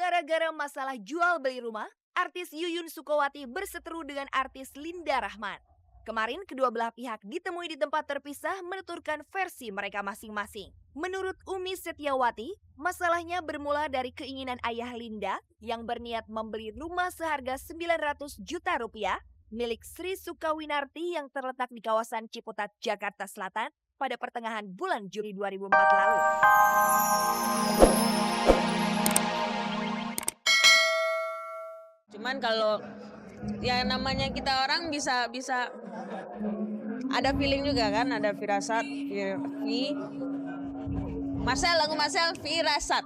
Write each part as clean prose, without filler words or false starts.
Gara-gara masalah jual beli rumah, artis Yuyun Sukawati berseteru dengan artis Linda Rahman. Kemarin kedua belah pihak ditemui di tempat terpisah menuturkan versi mereka masing-masing. Menurut Umi Setiawati, masalahnya bermula dari keinginan ayah Linda yang berniat membeli rumah seharga 900 juta rupiah milik Sri Sukawinarti yang terletak di kawasan Ciputat, Jakarta Selatan pada pertengahan bulan Juli 2004 lalu. Cuman kalau ya namanya kita orang bisa ada feeling juga kan, ada firasat, lagu Marcel firasat.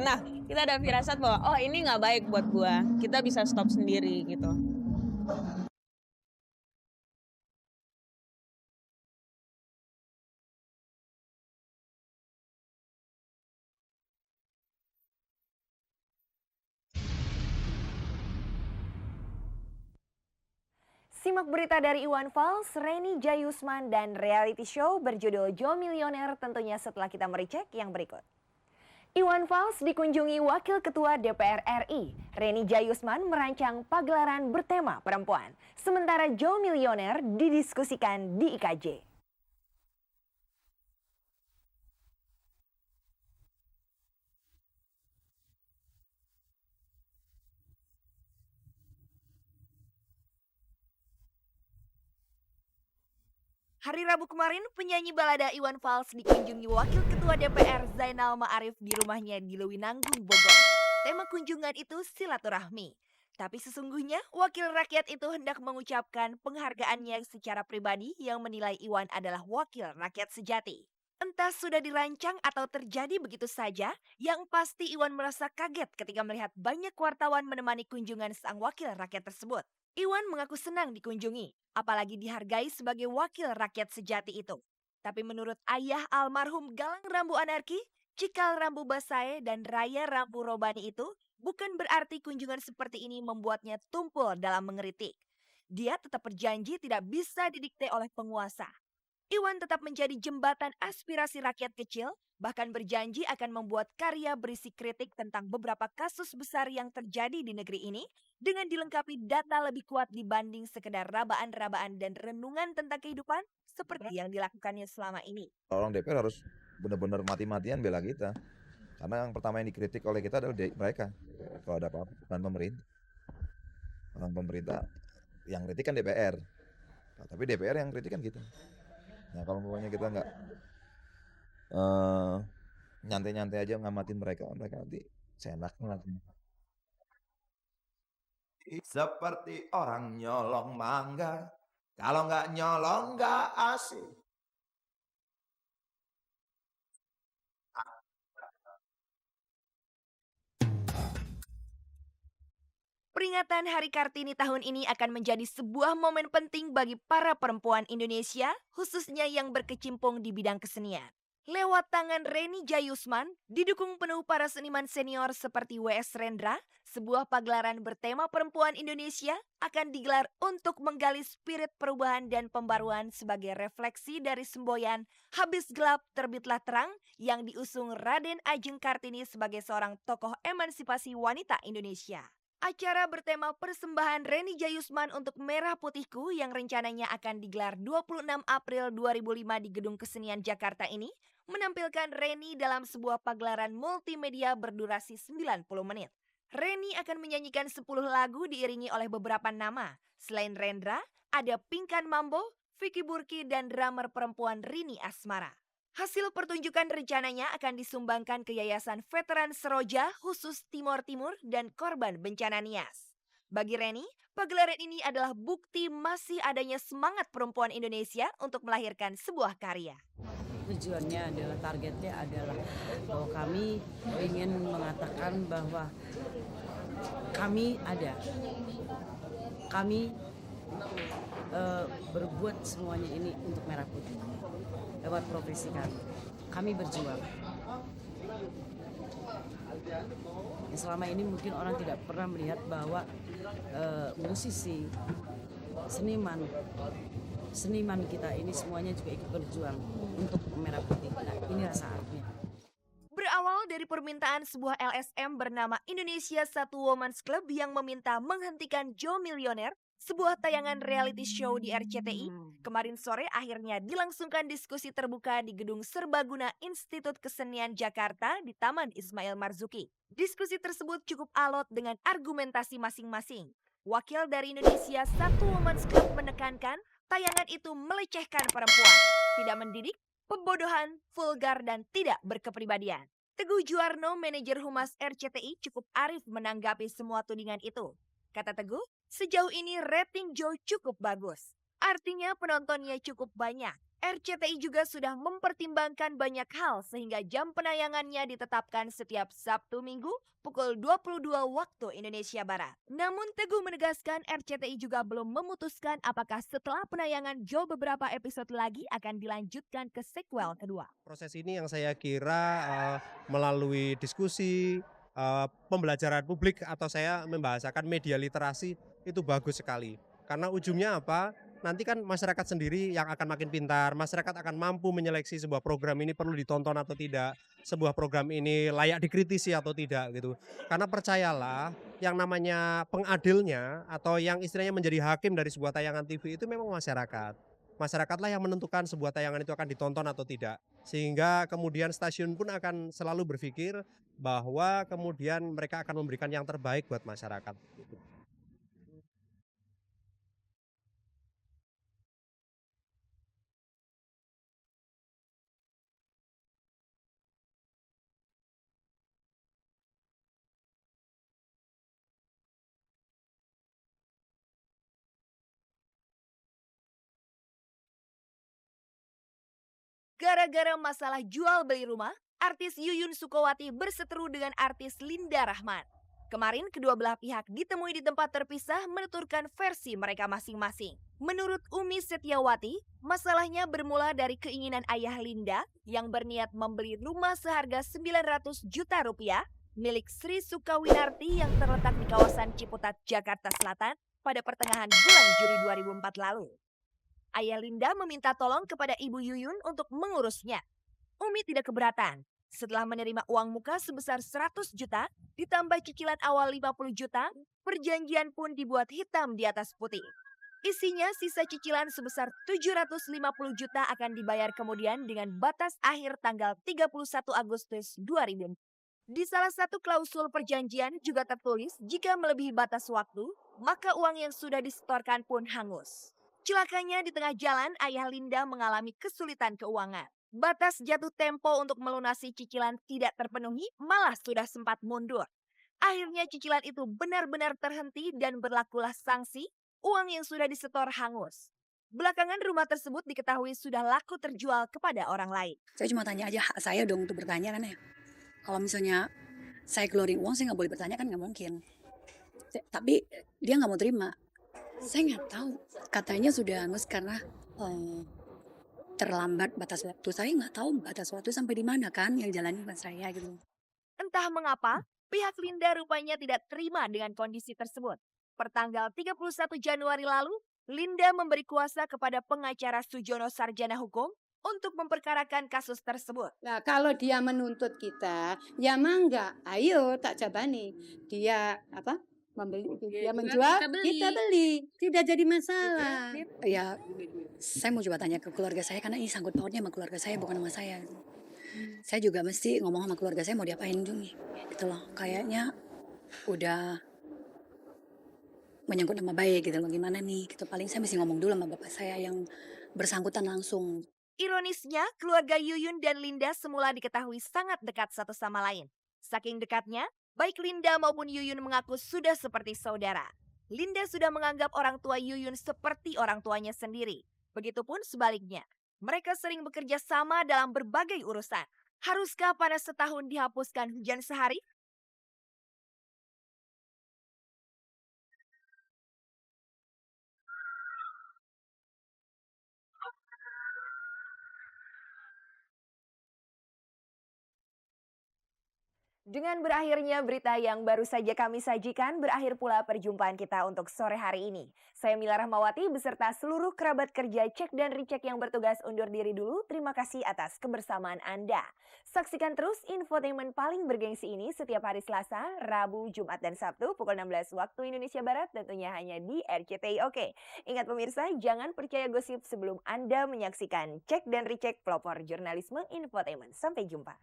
Nah, kita ada firasat bahwa oh ini nggak baik buat gua, kita bisa stop sendiri gitu. Simak berita dari Iwan Fals, Reni Jayusman, dan reality show berjudul Jo Milioner tentunya setelah kita merecek yang berikut. Iwan Fals dikunjungi Wakil Ketua DPR RI. Reni Jayusman merancang pagelaran bertema perempuan. Sementara Jo Milioner didiskusikan di IKJ. Hari Rabu kemarin, penyanyi balada Iwan Fals dikunjungi Wakil Ketua DPR Zainal Ma'arif di rumahnya di Lewinanggung, Bogor. Tema kunjungan itu silaturahmi. Tapi sesungguhnya, wakil rakyat itu hendak mengucapkan penghargaannya secara pribadi yang menilai Iwan adalah wakil rakyat sejati. Entah sudah dirancang atau terjadi begitu saja, yang pasti Iwan merasa kaget ketika melihat banyak wartawan menemani kunjungan sang wakil rakyat tersebut. Iwan mengaku senang dikunjungi, apalagi dihargai sebagai wakil rakyat sejati itu. Tapi menurut ayah almarhum Galang Rambu Anarki, Cikal Rambu Basae, dan Raya Rambu Robani itu bukan berarti kunjungan seperti ini membuatnya tumpul dalam mengeritik. Dia tetap berjanji tidak bisa didikte oleh penguasa. Iwan tetap menjadi jembatan aspirasi rakyat kecil, bahkan berjanji akan membuat karya berisi kritik tentang beberapa kasus besar yang terjadi di negeri ini dengan dilengkapi data lebih kuat dibanding sekedar rabaan-rabaan dan renungan tentang kehidupan seperti yang dilakukannya selama ini. Orang DPR harus benar-benar mati-matian bela kita. Karena yang pertama yang dikritik oleh kita adalah mereka. Kalau ada apa-apa, bukan pemerintah. Orang pemerintah yang kritik kan DPR. Nah, tapi DPR yang kritik kan kita. Nah kalau pokoknya kita nggak nyantai-nyantai aja ngamatin mereka nanti seenaknya. Seperti orang nyolong mangga, kalau nggak nyolong nggak asik. Peringatan Hari Kartini tahun ini akan menjadi sebuah momen penting bagi para perempuan Indonesia, khususnya yang berkecimpung di bidang kesenian. Lewat tangan Reni Jayusman, didukung penuh para seniman senior seperti W.S. Rendra, sebuah pagelaran bertema perempuan Indonesia akan digelar untuk menggali spirit perubahan dan pembaruan sebagai refleksi dari semboyan Habis Gelap Terbitlah Terang yang diusung Raden Ajeng Kartini sebagai seorang tokoh emansipasi wanita Indonesia. Acara bertema persembahan Reni Jayusman untuk Merah Putihku yang rencananya akan digelar 26 April 2005 di Gedung Kesenian Jakarta ini menampilkan Reni dalam sebuah pagelaran multimedia berdurasi 90 menit. Reni akan menyanyikan 10 lagu diiringi oleh beberapa nama. Selain Rendra, ada Pinkan Mambo, Vicky Burki, dan drummer perempuan Rini Asmara. Hasil pertunjukan rencananya akan disumbangkan ke Yayasan Veteran Seroja khusus Timor Timur dan korban bencana Nias. Bagi Reni, pagelaran ini adalah bukti masih adanya semangat perempuan Indonesia untuk melahirkan sebuah karya. Tujuannya adalah, targetnya adalah bahwa kami ingin mengatakan bahwa kami ada. Kami berbuat semuanya ini untuk Merah Putih. Lewat profesi kami berjuang. Selama ini mungkin orang tidak pernah melihat bahwa musisi, seniman kita ini semuanya juga ikut berjuang untuk Merah Putih. Nah, inilah saatnya. Berawal dari permintaan sebuah LSM bernama Indonesia Satu Women's Club yang meminta menghentikan Joe Millionaire, sebuah tayangan reality show di RCTI, kemarin sore akhirnya dilangsungkan diskusi terbuka di Gedung Serbaguna Institut Kesenian Jakarta di Taman Ismail Marzuki. Diskusi tersebut cukup alot dengan argumentasi masing-masing. Wakil dari Indonesia Satu Women's Club menekankan tayangan itu melecehkan perempuan, tidak mendidik, pembodohan, vulgar, dan tidak berkepribadian. Teguh Juwarno, manajer humas RCTI, cukup arif menanggapi semua tudingan itu. Kata Teguh, sejauh ini rating Joe cukup bagus. Artinya penontonnya cukup banyak. RCTI juga sudah mempertimbangkan banyak hal sehingga jam penayangannya ditetapkan setiap Sabtu Minggu pukul 22 waktu Indonesia Barat. Namun Teguh menegaskan RCTI juga belum memutuskan apakah setelah penayangan Joe beberapa episode lagi akan dilanjutkan ke sequel kedua. Proses ini yang saya kira melalui diskusi, pembelajaran publik atau saya membahasakan media literasi itu bagus sekali. Karena ujungnya apa? Nanti kan masyarakat sendiri yang akan makin pintar, masyarakat akan mampu menyeleksi sebuah program ini perlu ditonton atau tidak, sebuah program ini layak dikritisi atau tidak gitu. Karena percayalah, yang namanya pengadilnya atau yang istilahnya menjadi hakim dari sebuah tayangan TV itu memang masyarakat. Masyarakatlah yang menentukan sebuah tayangan itu akan ditonton atau tidak. Sehingga kemudian stasiun pun akan selalu berpikir bahwa kemudian mereka akan memberikan yang terbaik buat masyarakat. Gara-gara masalah jual beli rumah, artis Yuyun Sukowati berseteru dengan artis Linda Rahman. Kemarin kedua belah pihak ditemui di tempat terpisah menuturkan versi mereka masing-masing. Menurut Umi Setiawati, masalahnya bermula dari keinginan ayah Linda yang berniat membeli rumah seharga 900 juta rupiah milik Sri Sukawinarti yang terletak di kawasan Ciputat, Jakarta Selatan pada pertengahan bulan Juli 2004 lalu. Ayah Linda meminta tolong kepada Ibu Yuyun untuk mengurusnya. Umi tidak keberatan. Setelah menerima uang muka sebesar 100 juta, ditambah cicilan awal 50 juta, perjanjian pun dibuat hitam di atas putih. Isinya sisa cicilan sebesar 750 juta akan dibayar kemudian dengan batas akhir tanggal 31 Agustus 2000. Di salah satu klausul perjanjian juga tertulis jika melebihi batas waktu, maka uang yang sudah disetorkan pun hangus. Celakanya di tengah jalan, ayah Linda mengalami kesulitan keuangan. Batas jatuh tempo untuk melunasi cicilan tidak terpenuhi, malah sudah sempat mundur. Akhirnya cicilan itu benar-benar terhenti dan berlakulah sanksi, uang yang sudah disetor hangus. Belakangan rumah tersebut diketahui sudah laku terjual kepada orang lain. Saya cuma tanya aja hak saya dong untuk bertanya kan ya. Kalau misalnya saya keluarin uang, saya nggak boleh bertanya kan nggak mungkin. Tapi dia nggak mau terima. Saya nggak tahu. Katanya sudah hangus karena terlambat batas waktu. Saya nggak tahu batas waktu sampai di mana kan yang jalani bukan saya gitu. Entah mengapa, pihak Linda rupanya tidak terima dengan kondisi tersebut. Pertanggal 31 Januari lalu, Linda memberi kuasa kepada pengacara Sujono Sarjana Hukum untuk memperkarakan kasus tersebut. Nah, kalau dia menuntut kita, ya mangga, ayo tak jabani. Dia membeli, dia menjual, kita beli. Tidak jadi masalah. Ya, saya mau coba tanya ke keluarga saya karena ini sangkut pautnya sama keluarga saya bukan sama saya. Saya juga mesti ngomong sama keluarga saya mau diapain dong nih. Gitu loh, kayaknya udah menyangkut nama baik gitu loh. Gimana nih? Gitu paling saya mesti ngomong dulu sama bapak saya yang bersangkutan langsung. Ironisnya, keluarga Yuyun dan Linda semula diketahui sangat dekat satu sama lain. Saking dekatnya, baik Linda maupun Yuyun mengaku sudah seperti saudara. Linda sudah menganggap orang tua Yuyun seperti orang tuanya sendiri. Begitupun sebaliknya. Mereka sering bekerja sama dalam berbagai urusan. Haruskah pada setahun dihapuskan hujan sehari? Dengan berakhirnya berita yang baru saja kami sajikan, berakhir pula perjumpaan kita untuk sore hari ini. Saya Mila Rahmawati beserta seluruh kerabat kerja Cek dan Recheck yang bertugas undur diri dulu. Terima kasih atas kebersamaan Anda. Saksikan terus infotainment paling bergengsi ini setiap hari Selasa, Rabu, Jumat, dan Sabtu pukul 16 waktu Indonesia Barat, tentunya hanya di RCTI. Oke, ingat pemirsa, jangan percaya gosip sebelum Anda menyaksikan Cek dan Recheck pelopor jurnalisme infotainment. Sampai jumpa.